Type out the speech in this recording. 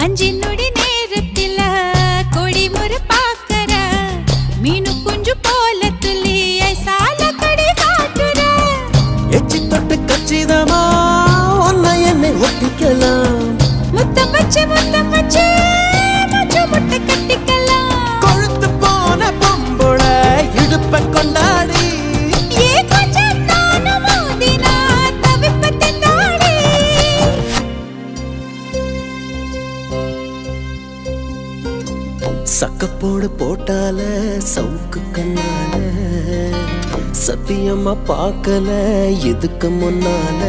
அஞ்சு நொடி நேரத்தில கொடி முறை பாக்கற மீனு குஞ்சு போல துள்ளி ஐசால கடி காட்டுற எச்சி தொட்டு கச்சிதமா ஒன்ன என்னை ஒட்டிக்கலாம் முத்தம் வச்சு முச்ச முட்டை கட்டிக்கலாம் கொழுத்து போன பொம்புட இடுப்ப கொண்டாடி ஏ கொஞ்சம் நானும் மோதினா தவிப்பத்தின் தாடி சக்கப்போடு போட்டால சவுக்கு கண்ணால சத்தியமா பார்க்கல எதுக்கு முன்னால